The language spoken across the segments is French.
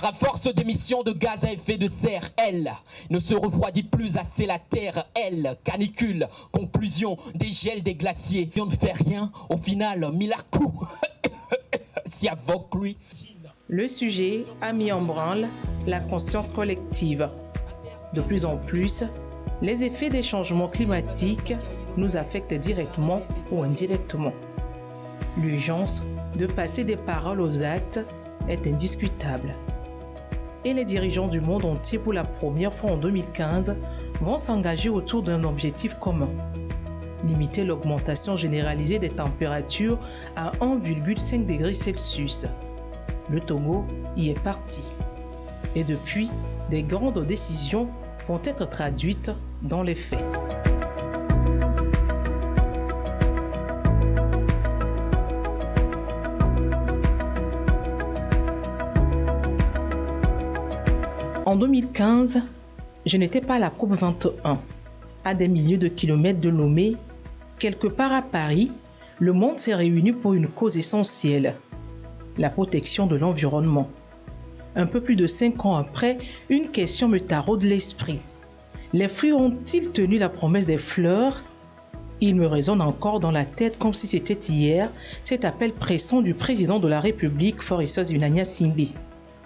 À force d'émissions de gaz à effet de serre, elle ne se refroidit plus assez la terre, elle, canicule, conclusion, dégel des glaciers. On ne fait rien, au final, Milakou, si avec lui. Le sujet a mis en branle la conscience collective. De plus en plus, les effets des changements climatiques nous affectent directement ou indirectement. L'urgence de passer des paroles aux actes est indiscutable. Et les dirigeants du monde entier, pour la première fois en 2015, vont s'engager autour d'un objectif commun: limiter l'augmentation généralisée des températures à 1,5 degré Celsius. Le Togo y est parti. Et depuis, des grandes décisions vont être traduites dans les faits. En 2015, je n'étais pas à la COP 21. À des milliers de kilomètres de Lomé, quelque part à Paris, le monde s'est réuni pour une cause essentielle: la protection de l'environnement. Un peu plus de 5 ans après, une question me taraude l'esprit. Les fruits ont-ils tenu la promesse des fleurs? Il me résonne encore dans la tête comme si c'était hier, cet appel pressant du président de la République, Faure Gnassingbé.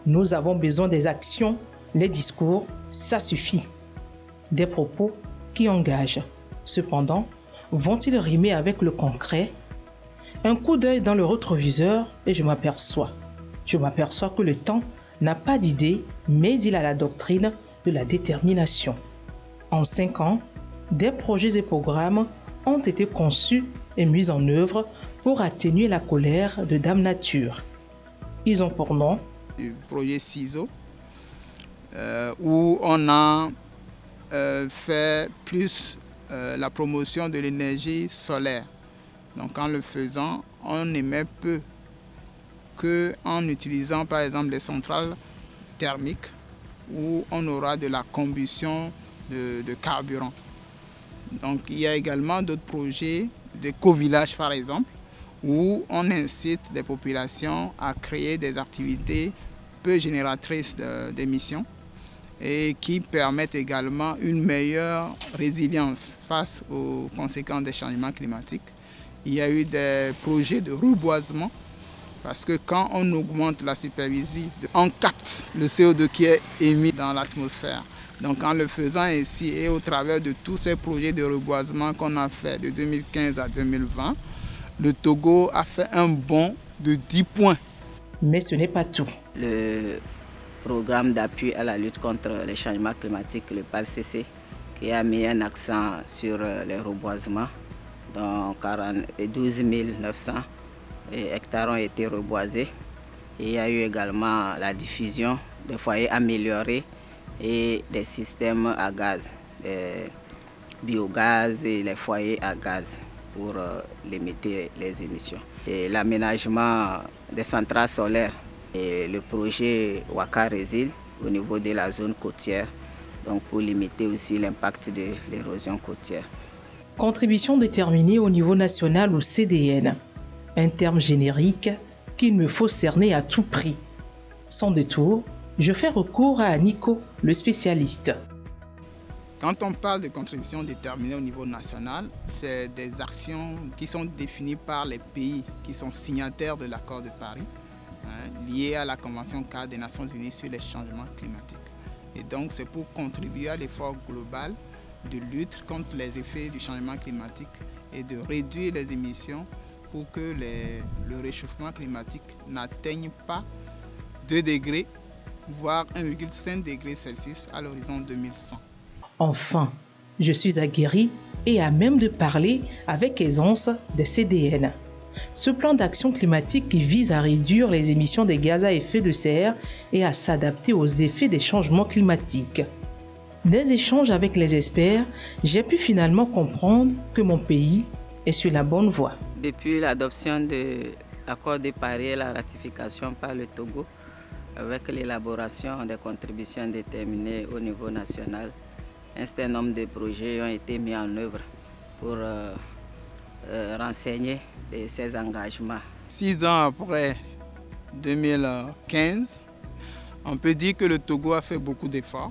Nous avons besoin des actions. Les discours, ça suffit. Des propos qui engagent. Cependant, vont-ils rimer avec le concret? Un coup d'œil dans le rétroviseur et je m'aperçois que le temps n'a pas d'idée, mais il a la doctrine de la détermination. En 5 ans, des projets et programmes ont été conçus et mis en œuvre pour atténuer la colère de Dame Nature. Ils ont pour nom le projet CISO, où on a fait plus la promotion de l'énergie solaire. Donc en le faisant, on émet peu qu'en utilisant par exemple des centrales thermiques où on aura de la combustion de carburant. Donc il y a également d'autres projets de co-village par exemple, où on incite les populations à créer des activités peu génératrices d'émissions et qui permettent également une meilleure résilience face aux conséquences des changements climatiques. Il y a eu des projets de reboisement parce que quand on augmente la superficie, on capte le CO2 qui est émis dans l'atmosphère. Donc en le faisant ainsi et au travers de tous ces projets de reboisement qu'on a fait de 2015 à 2020, le Togo a fait un bond de 10 points. Mais ce n'est pas tout. Le programme d'appui à la lutte contre les changements climatiques, le PALCC, qui a mis un accent sur les reboisements. Donc 12 900 hectares ont été reboisés. Et il y a eu également la diffusion de foyers améliorés et des systèmes à gaz, des biogaz et les foyers à gaz pour limiter les émissions. Et l'aménagement des centrales solaires et le projet Waka Resil au niveau de la zone côtière, donc pour limiter aussi l'impact de l'érosion côtière. Contribution déterminée au niveau national ou CDN, un terme générique qu'il me faut cerner à tout prix. Sans détour, je fais recours à Nico, le spécialiste. Quand on parle de contribution déterminée au niveau national, c'est des actions qui sont définies par les pays qui sont signataires de l'accord de Paris, liées à la Convention cadre des Nations Unies sur les changements climatiques. Et donc c'est pour contribuer à l'effort global de lutte contre les effets du changement climatique et de réduire les émissions pour que le réchauffement climatique n'atteigne pas 2 degrés, voire 1,5 degré Celsius à l'horizon 2100. Enfin, je suis aguerri et à même de parler avec aisance des CDN. Ce plan d'action climatique qui vise à réduire les émissions des gaz à effet de serre et à s'adapter aux effets des changements climatiques. Des échanges avec les experts, j'ai pu finalement comprendre que mon pays est sur la bonne voie. Depuis l'adoption de l'accord de Paris et la ratification par le Togo, avec l'élaboration des contributions déterminées au niveau national, un certain nombre de projets ont été mis en œuvre pour renseigner ces engagements. 6 ans après 2015, On peut dire que le Togo a fait beaucoup d'efforts.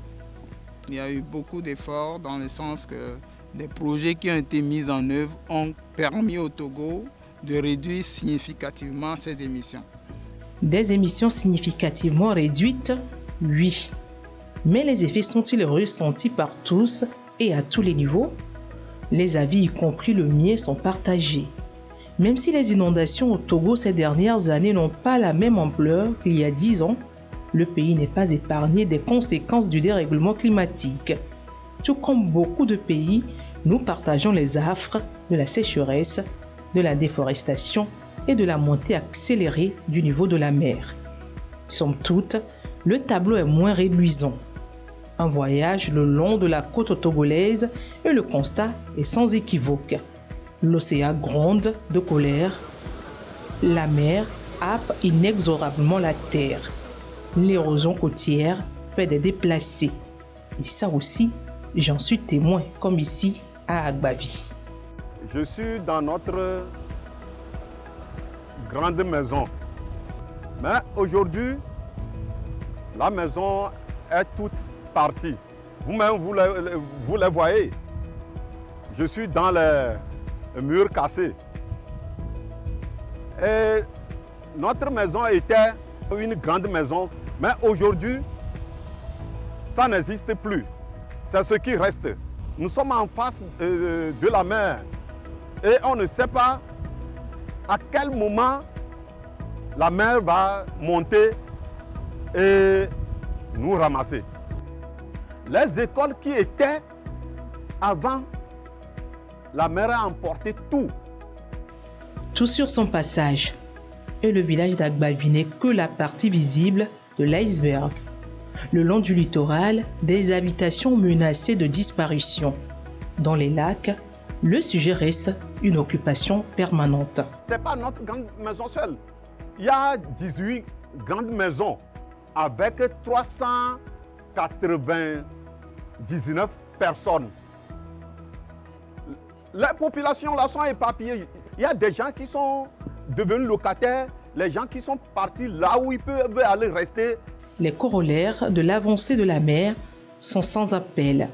Il y a eu beaucoup d'efforts dans le sens que des projets qui ont été mis en œuvre ont permis au Togo de réduire significativement ses émissions. Des émissions significativement réduites, oui. Mais les effets sont-ils ressentis par tous et à tous les niveaux? Les avis, y compris le mien, sont partagés. Même si les inondations au Togo ces dernières années n'ont pas la même ampleur qu'il y a 10 ans, le pays n'est pas épargné des conséquences du dérèglement climatique. Tout comme beaucoup de pays, nous partageons les affres de la sécheresse, de la déforestation et de la montée accélérée du niveau de la mer. Somme toute, le tableau est moins réduisant. Un voyage le long de la côte togolaise et le constat est sans équivoque. L'océan gronde de colère. La mer happe inexorablement la terre. L'érosion côtière fait des déplacés. Et ça aussi, j'en suis témoin, comme ici à Agbavi. Je suis dans notre grande maison. Mais aujourd'hui, la maison est toute partie. Vous-même, vous les voyez. Je suis dans les murs cassés. Et notre maison était une grande maison, mais aujourd'hui, ça n'existe plus. C'est ce qui reste. Nous sommes en face de la mer et on ne sait pas à quel moment la mer va monter et nous ramasser. Les écoles qui étaient avant, la mer a emporté tout. Tout sur son passage. Et le village d'Agbavi n'est que la partie visible de l'iceberg. Le long du littoral, des habitations menacées de disparition. Dans les lacs, le sujet reste une occupation permanente. Ce n'est pas notre grande maison seule. Il y a 18 grandes maisons avec 399 personnes. Les populations là sont éparpillées. Il y a des gens qui sont devenus locataires, les gens qui sont partis là où ils peuvent aller rester. Les corollaires de l'avancée de la mer sont sans appel.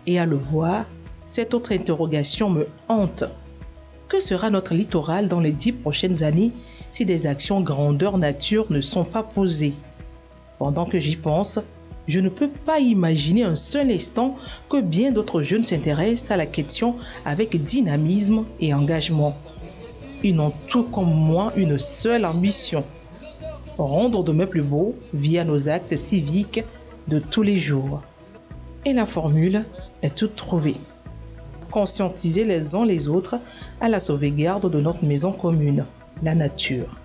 Et à le voir, cette autre interrogation me hante. Que sera notre littoral dans les 10 prochaines années si des actions grandeur nature ne sont pas posées? Pendant que j'y pense, je ne peux pas imaginer un seul instant que bien d'autres jeunes s'intéressent à la question avec dynamisme et engagement. Ils n'ont tout comme moi une seule ambition: rendre demain plus beau via nos actes civiques de tous les jours. Et la formule est toute trouvée. Conscientiser les uns les autres à la sauvegarde de notre maison commune, la nature.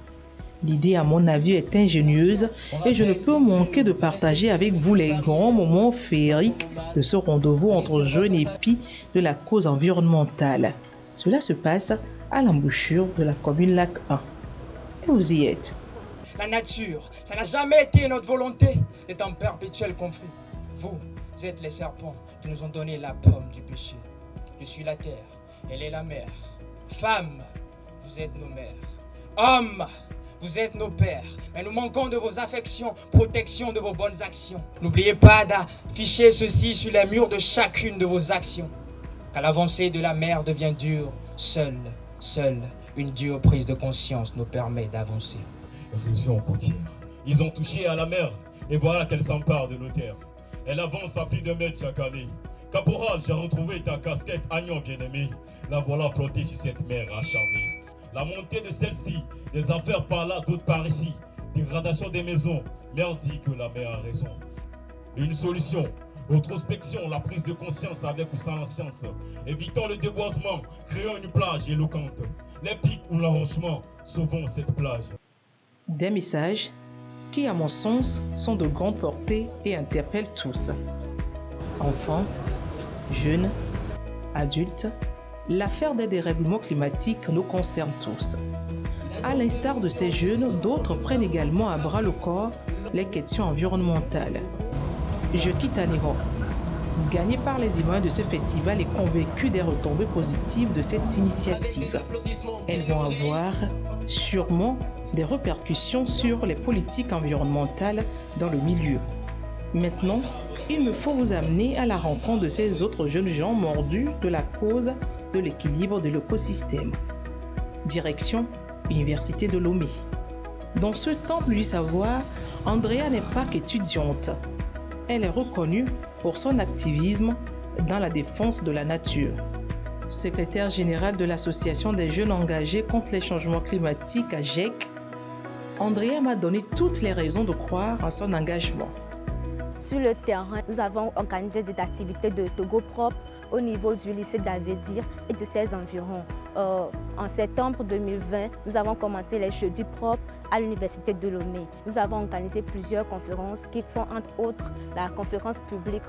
L'idée, à mon avis, est ingénieuse et je ne peux manquer de partager avec vous les grands moments féeriques de ce rendez-vous entre jeunes épis de la cause environnementale. Cela se passe à l'embouchure de la commune Lac 1. Et vous y êtes. La nature, ça n'a jamais été notre volonté d'être en perpétuel conflit. Vous êtes les serpents qui nous ont donné la pomme du péché. Je suis la terre, elle est la mer. Femmes, vous êtes nos mères. Hommes, vous êtes nos pères. Mais nous manquons de vos affections, protection de vos bonnes actions. N'oubliez pas d'afficher ceci sur les murs de chacune de vos actions. Car l'avancée de la mer devient dure, seule une dure prise de conscience nous permet d'avancer. Région côtière. Ils ont touché à la mer et voilà qu'elle s'empare de nos terres. Elle avance à plus de mètres chaque année. Caporal, j'ai retrouvé ta casquette agneau bien-aimé. La voilà flotter sur cette mer acharnée. La montée de celle-ci, des affaires par là, d'autres par ici. Dégradation des maisons, merde dit que la mer a raison. Une solution, introspection, la prise de conscience avec ou sans la science. Évitons le déboisement, créons une plage éloquente. Les pics ou l'enrochement, sauvons cette plage. Des messages qui, à mon sens, sont de grande portée et interpellent tous. Enfants, jeunes, adultes, l'affaire des dérèglements climatiques nous concerne tous. À l'instar de ces jeunes, d'autres prennent également à bras le corps les questions environnementales. Je quitte Aniro, gagné par les images de ce festival et convaincu des retombées positives de cette initiative. Elles vont avoir sûrement des répercussions sur les politiques environnementales dans le milieu. Maintenant, il me faut vous amener à la rencontre de ces autres jeunes gens mordus de la cause de l'équilibre de l'écosystème. Direction Université de Lomé. Dans ce temple du savoir, Andrea n'est pas qu'étudiante. Elle est reconnue pour son activisme dans la défense de la nature. Secrétaire générale de l'Association des jeunes engagés contre les changements climatiques à GEC, Andrea m'a donné toutes les raisons de croire en son engagement. Sur le terrain, nous avons organisé des activités de Togo propre au niveau du lycée d'Avedir et de ses environs. En septembre 2020, nous avons commencé les jeudis propres à l'Université de Lomé. Nous avons organisé plusieurs conférences qui sont entre autres la conférence publique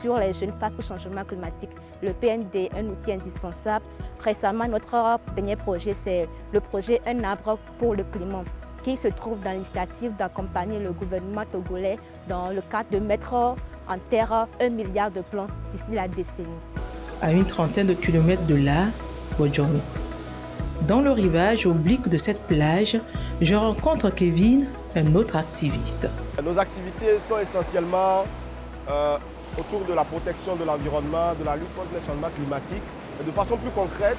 sur les jeunes face au changement climatique, le PND, un outil indispensable. Récemment, notre dernier projet, c'est le projet Un arbre pour le climat, qui se trouve dans l'initiative d'accompagner le gouvernement togolais dans le cadre de mettre en terre 1 milliard de plants d'ici la décennie. À une trentaine de kilomètres de là, Bojong. Dans le rivage oblique de cette plage, je rencontre Kevin, un autre activiste. Nos activités sont essentiellement autour de la protection de l'environnement, de la lutte contre les changements climatiques. Et de façon plus concrète,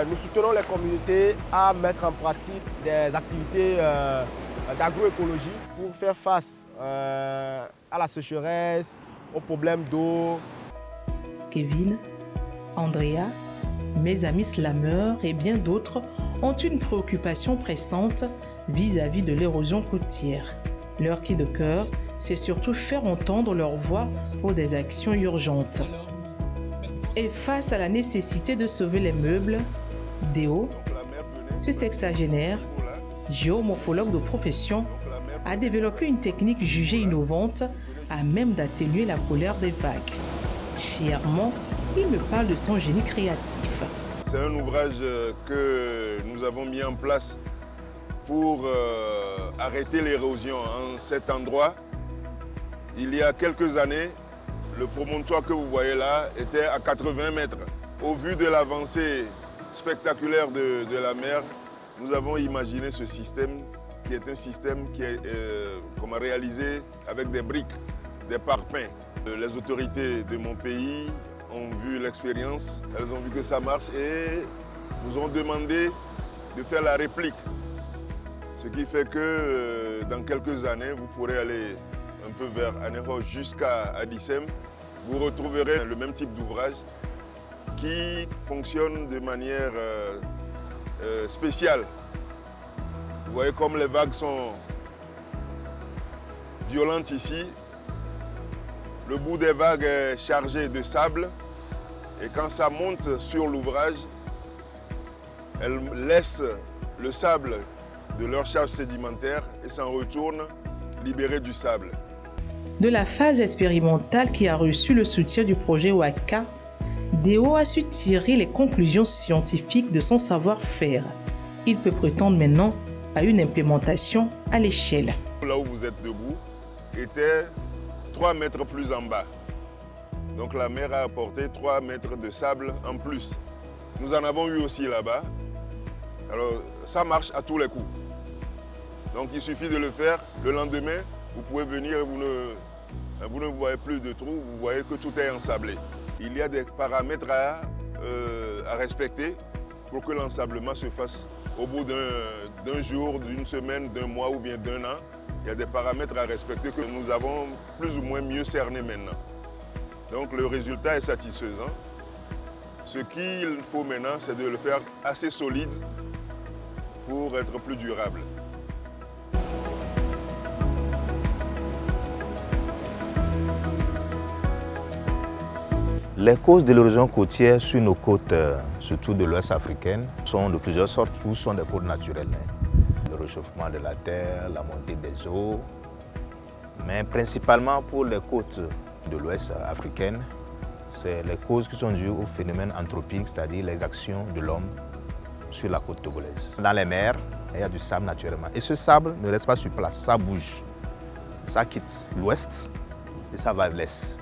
nous soutenons les communautés à mettre en pratique des activités d'agroécologie pour faire face à la sécheresse, aux problèmes d'eau. Kevin, Andrea, mes amis slameurs et bien d'autres ont une préoccupation pressante vis-à-vis de l'érosion côtière. Leur cri de cœur, c'est surtout faire entendre leur voix pour des actions urgentes. Et face à la nécessité de sauver les meubles, Déo, ce sexagénaire, géomorphologue de profession, a développé une technique jugée innovante à même d'atténuer la colère des vagues. Fièrement, il me parle de son génie créatif. C'est un ouvrage que nous avons mis en place pour arrêter l'érosion en cet endroit. Il y a quelques années, le promontoire que vous voyez là était à 80 mètres. Au vu de l'avancée spectaculaire de la mer, nous avons imaginé ce système qui est un système qui est réalisé avec des briques, des parpaings. Les autorités de mon pays ont vu l'expérience, elles ont vu que ça marche et nous ont demandé de faire la réplique. Ce qui fait que dans quelques années, vous pourrez aller un peu vers Anéro jusqu'à Adissem. Vous retrouverez le même type d'ouvrage qui fonctionne de manière spéciale. Vous voyez comme les vagues sont violentes ici. Le bout des vagues est chargé de sable et quand ça monte sur l'ouvrage, elles laissent le sable de leur charge sédimentaire et s'en retournent libérées du sable. De la phase expérimentale qui a reçu le soutien du projet Waka, Déo a su tirer les conclusions scientifiques de son savoir-faire. Il peut prétendre maintenant à une implémentation à l'échelle. Là où vous êtes debout était 3 mètres plus en bas. Donc la mer a apporté 3 mètres de sable en plus. Nous en avons eu aussi là-bas. Alors ça marche à tous les coups. Donc il suffit de le faire. Le lendemain, vous pouvez venir et vous ne voyez plus de trous, vous voyez que tout est ensablé. Il y a des paramètres à respecter pour que l'ensablement se fasse au bout d'un jour, d'une semaine, d'un mois ou bien d'un an. Il y a des paramètres à respecter que nous avons plus ou moins mieux cernés maintenant. Donc le résultat est satisfaisant. Ce qu'il faut maintenant, c'est de le faire assez solide pour être plus durable. Les causes de l'érosion côtière sur nos côtes, surtout de l'Ouest africaine, sont de plusieurs sortes. Tous sont des causes naturelles. Le réchauffement de la terre, la montée des eaux. Mais principalement pour les côtes de l'Ouest africaine, c'est les causes qui sont dues au phénomène anthropique, c'est-à-dire les actions de l'homme sur la côte togolaise. Dans les mers, il y a du sable naturellement. Et ce sable ne reste pas sur place, ça bouge. Ça quitte l'ouest et ça va vers l'est.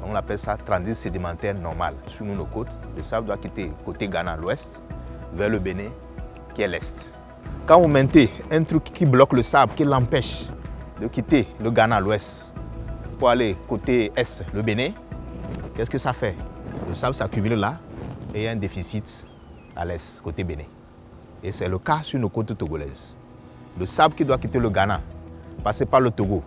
On appelle ça transit sédimentaire normal. Sur nos côtes, le sable doit quitter côté Ghana, l'ouest, vers le Bénin, qui est l'est. Quand vous mettez un truc qui bloque le sable, qui l'empêche de quitter le Ghana à l'ouest pour aller côté est, le Bénin, qu'est-ce que ça fait? Le sable s'accumule là et il y a un déficit à l'est, côté Bénin. Et c'est le cas sur nos côtes togolaises. Le sable qui doit quitter le Ghana, passer par le Togo,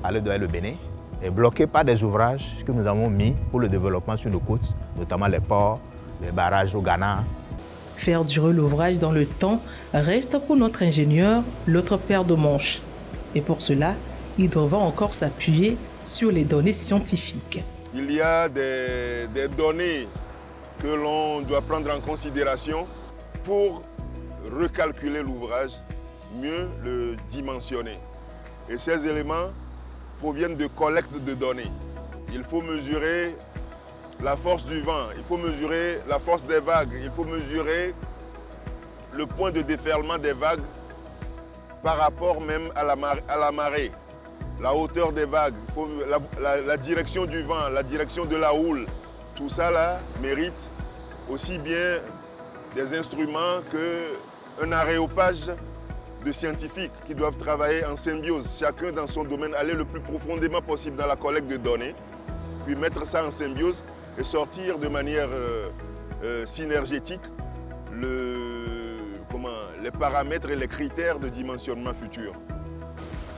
aller vers le Bénin, est bloqué par des ouvrages que nous avons mis pour le développement sur nos côtes, notamment les ports, les barrages au Ghana. Faire durer l'ouvrage dans le temps reste pour notre ingénieur l'autre paire de manches. Et pour cela, il devra encore s'appuyer sur les données scientifiques. Il y a des données que l'on doit prendre en considération pour recalculer l'ouvrage, mieux le dimensionner. Et ces éléments proviennent de collecte de données. Il faut mesurer la force du vent, il faut mesurer la force des vagues, il faut mesurer le point de déferlement des vagues par rapport même à la marée, la hauteur des vagues, la direction du vent, la direction de la houle. Tout ça là mérite aussi bien des instruments qu'un aréopage de scientifiques qui doivent travailler en symbiose, chacun dans son domaine, aller le plus profondément possible dans la collecte de données, puis mettre ça en symbiose et sortir de manière synergétique les paramètres et les critères de dimensionnement futur.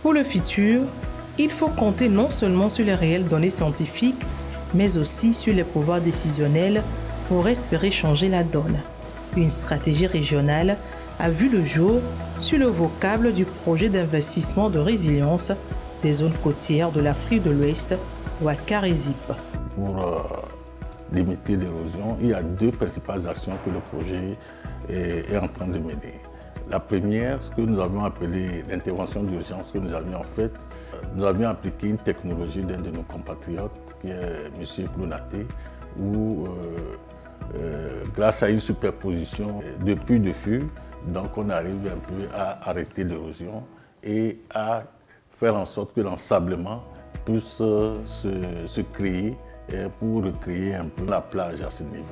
Pour le futur, il faut compter non seulement sur les réelles données scientifiques, mais aussi sur les pouvoirs décisionnels pour espérer changer la donne. Une stratégie régionale a vu le jour sur le vocable du projet d'investissement de résilience des zones côtières de l'Afrique de l'Ouest, Ouakar-Ezip. Pour limiter l'érosion, il y a deux principales actions que le projet est en train de mener. La première, ce que nous avions appelé l'intervention d'urgence que nous avions faite, nous avions appliqué une technologie d'un de nos compatriotes, qui est M. Clonaté, où grâce à une superposition de puits de fût, donc on arrive un peu à arrêter l'érosion et à faire en sorte que l'ensablement puisse se créer pour recréer un peu la plage à ce niveau.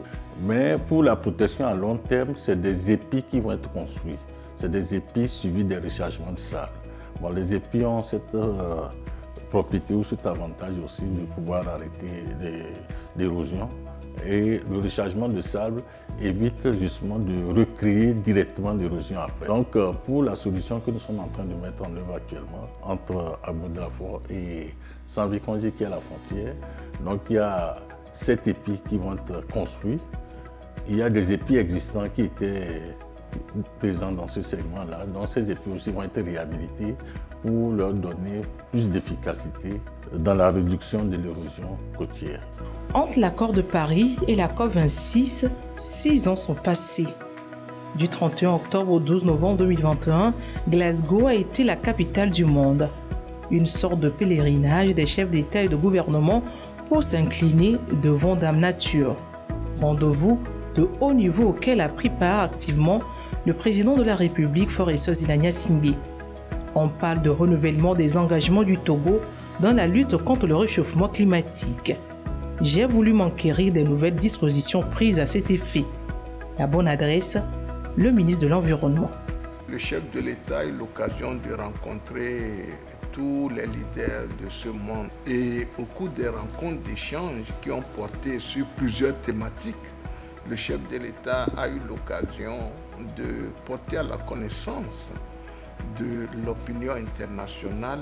Mais pour la protection à long terme, c'est des épis qui vont être construits. C'est des épis suivis des rechargements de sable. Bon, les épis ont cette propriété ou cet avantage aussi de pouvoir arrêter l'érosion. Et le rechargement de sable évite justement de recréer directement l'érosion après. Donc pour la solution que nous sommes en train de mettre en œuvre actuellement entre Abou-Darfour et Sanvikonji qui est à la frontière, donc il y a 7 épis qui vont être construits. Il y a des épis existants qui étaient présents dans ce segment-là. Donc ces épis aussi vont être réhabilités pour leur donner plus d'efficacité dans la réduction de l'érosion côtière. Entre l'accord de Paris et la COP26, 6 ans sont passés. Du 31 octobre au 12 novembre 2021, Glasgow a été la capitale du monde. Une sorte de pèlerinage des chefs d'État et de gouvernement pour s'incliner devant Dame Nature. Rendez-vous de haut niveau auquel a pris part activement le président de la République, Faure Zinania-Singbe. On parle de renouvellement des engagements du Togo dans la lutte contre le réchauffement climatique. J'ai voulu m'enquérir des nouvelles dispositions prises à cet effet. La bonne adresse, le ministre de l'Environnement. Le chef de l'État a eu l'occasion de rencontrer tous les leaders de ce monde. Et au cours des rencontres d'échanges qui ont porté sur plusieurs thématiques, le chef de l'État a eu l'occasion de porter à la connaissance de l'opinion internationale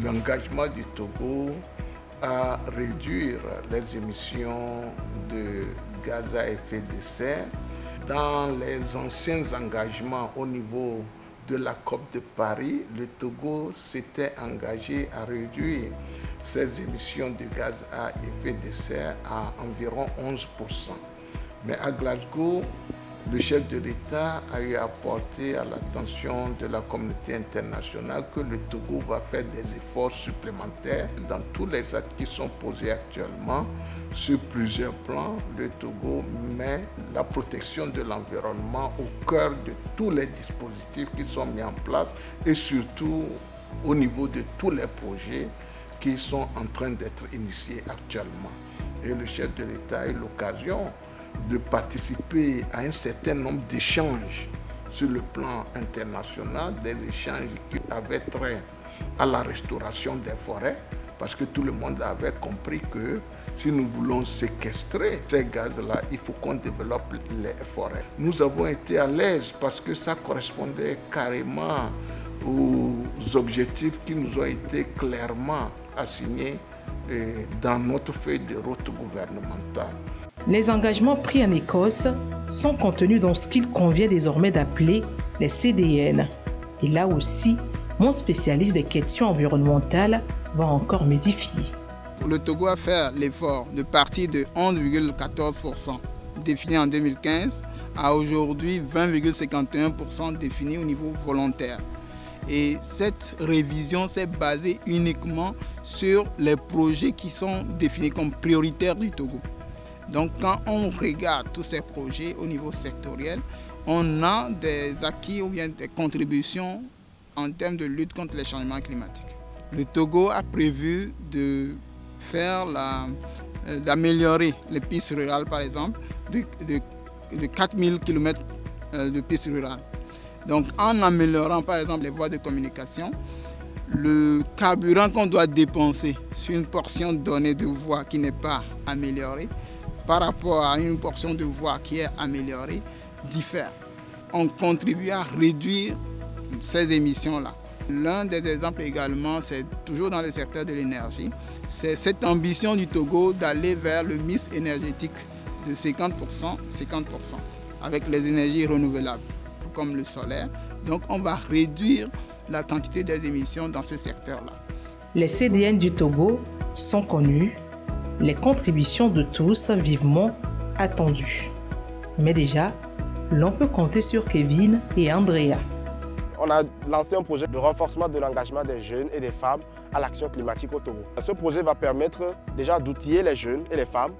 l'engagement du Togo à réduire les émissions de gaz à effet de serre. Dans les anciens engagements au niveau de la COP de Paris, le Togo s'était engagé à réduire ses émissions de gaz à effet de serre à environ 11%. Mais à Glasgow, le chef de l'État a eu à porter à l'attention de la communauté internationale que le Togo va faire des efforts supplémentaires dans tous les actes qui sont posés actuellement. Sur plusieurs plans, le Togo met la protection de l'environnement au cœur de tous les dispositifs qui sont mis en place et surtout au niveau de tous les projets qui sont en train d'être initiés actuellement. Et le chef de l'État a eu l'occasion de participer à un certain nombre d'échanges sur le plan international des échanges qui avaient trait à la restauration des forêts, parce que tout le monde avait compris que si nous voulons séquestrer ces gaz-là, il faut qu'on développe les forêts. Nous avons été à l'aise parce que ça correspondait carrément aux objectifs qui nous ont été clairement assignés dans notre feuille de route gouvernementale. Les engagements pris en Écosse sont contenus dans ce qu'il convient désormais d'appeler les CDN. Et là aussi, mon spécialiste des questions environnementales va encore m'édifier. Le Togo a fait l'effort de partir de 11,14% défini en 2015 à aujourd'hui 20,51% défini au niveau volontaire. Et cette révision s'est basée uniquement sur les projets qui sont définis comme prioritaires du Togo. Donc quand on regarde tous ces projets au niveau sectoriel, on a des acquis ou bien des contributions en termes de lutte contre les changements climatiques. Le Togo a prévu d'améliorer les pistes rurales, par exemple, de 4000 km de pistes rurales. Donc en améliorant par exemple les voies de communication, le carburant qu'on doit dépenser sur une portion donnée de voie qui n'est pas améliorée par rapport à une portion de voie qui est améliorée diffère. On contribue à réduire ces émissions-là. L'un des exemples également, c'est toujours dans le secteur de l'énergie, c'est cette ambition du Togo d'aller vers le mix énergétique de 50%, avec les énergies renouvelables, comme le solaire. Donc on va réduire la quantité des émissions dans ce secteur-là. Les CDN du Togo sont connus, les contributions de tous vivement attendues. Mais déjà, l'on peut compter sur Kevin et Andrea. On a lancé un projet de renforcement de l'engagement des jeunes et des femmes à l'action climatique au Togo. Ce projet va permettre déjà d'outiller les jeunes et les femmes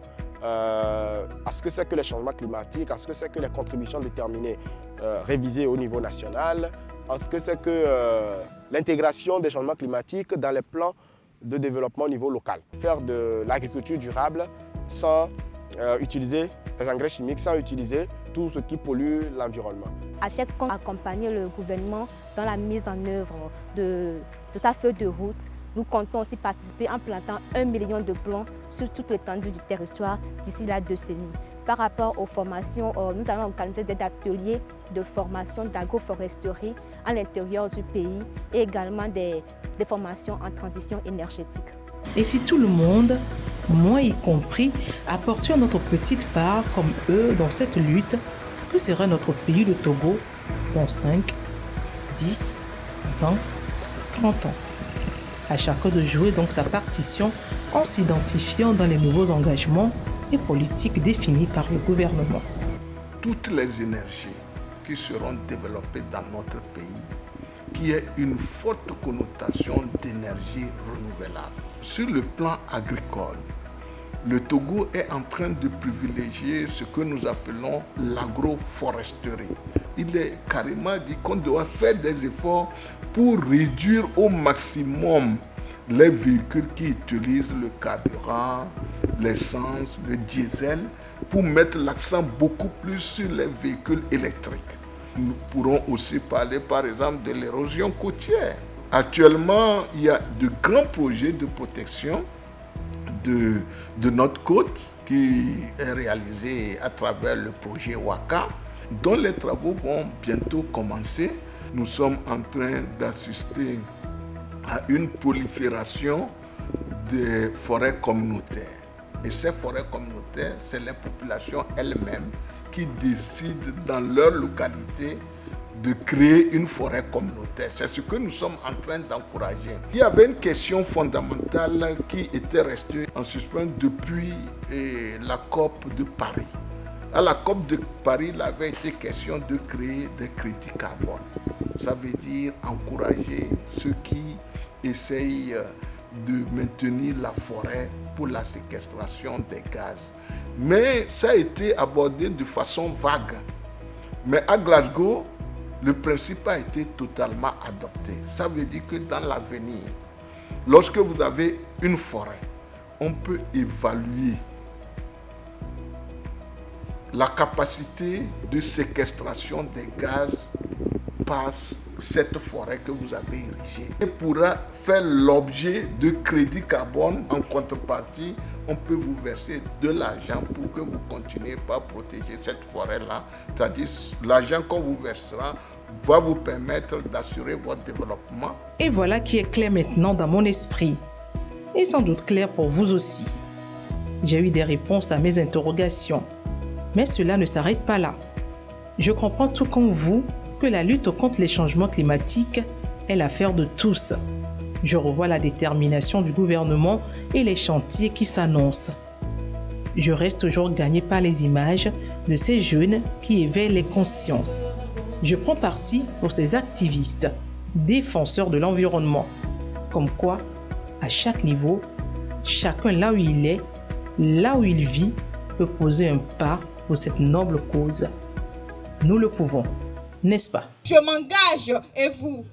à ce que c'est que les changements climatiques, à ce que c'est que les contributions déterminées révisées au niveau national, à ce que c'est que l'intégration des changements climatiques dans les plans de développement au niveau local. Faire de l'agriculture durable sans utiliser des engrais chimiques, sans utiliser tout ce qui pollue l'environnement. À chaque fois, accompagner le gouvernement dans la mise en œuvre de sa feuille de route. Nous comptons aussi participer en plantant 1 million de plants sur toute l'étendue du territoire d'ici la décennie. Par rapport aux formations, nous allons organiser des ateliers de formation d'agroforesterie à l'intérieur du pays et également des formations en transition énergétique. Et si tout le monde, moi y compris, apportions notre petite part comme eux dans cette lutte, que sera notre pays, le Togo, dans 5, 10, 20, 30 ans? À chacun de jouer donc sa partition en s'identifiant dans les nouveaux engagements et politiques définis par le gouvernement. Toutes les énergies qui seront développées dans notre pays, qui ait une forte connotation d'énergie renouvelable. Sur le plan agricole, le Togo est en train de privilégier ce que nous appelons l'agroforesterie. Il est carrément dit qu'on doit faire des efforts pour réduire au maximum les véhicules qui utilisent le carburant, l'essence, le diesel, pour mettre l'accent beaucoup plus sur les véhicules électriques. Nous pourrons aussi parler par exemple de l'érosion côtière. Actuellement, il y a de grands projets de protection de notre côte qui est réalisé à travers le projet WACA, dont les travaux vont bientôt commencer. Nous sommes en train d'assister à une prolifération des forêts communautaires. Et ces forêts communautaires, c'est les populations elles-mêmes qui décident dans leur localité de créer une forêt communautaire. C'est ce que nous sommes en train d'encourager. Il y avait une question fondamentale qui était restée en suspens depuis la COP de Paris. À la COP de Paris, il avait été question de créer des crédits carbone. Ça veut dire encourager ceux qui essayent de maintenir la forêt pour la séquestration des gaz. Mais ça a été abordé de façon vague. Mais à Glasgow, le principe a été totalement adopté. Ça veut dire que dans l'avenir, lorsque vous avez une forêt, on peut évaluer la capacité de séquestration des gaz par cette forêt que vous avez érigée et pourra faire l'objet de crédits carbone. En contrepartie, on peut vous verser de l'argent pour que vous continuiez par protéger cette forêt-là. C'est-à-dire l'argent qu'on vous versera va vous permettre d'assurer votre développement. Et voilà qui est clair maintenant dans mon esprit. Et sans doute clair pour vous aussi. J'ai eu des réponses à mes interrogations. Mais cela ne s'arrête pas là. Je comprends tout comme vous que la lutte contre les changements climatiques est l'affaire de tous. Je revois la détermination du gouvernement et les chantiers qui s'annoncent. Je reste toujours gagné par les images de ces jeunes qui éveillent les consciences. Je prends parti pour ces activistes, défenseurs de l'environnement. Comme quoi, à chaque niveau, chacun là où il est, là où il vit, peut poser un pas pour cette noble cause. Nous le pouvons, n'est-ce pas? Je m'engage, et vous?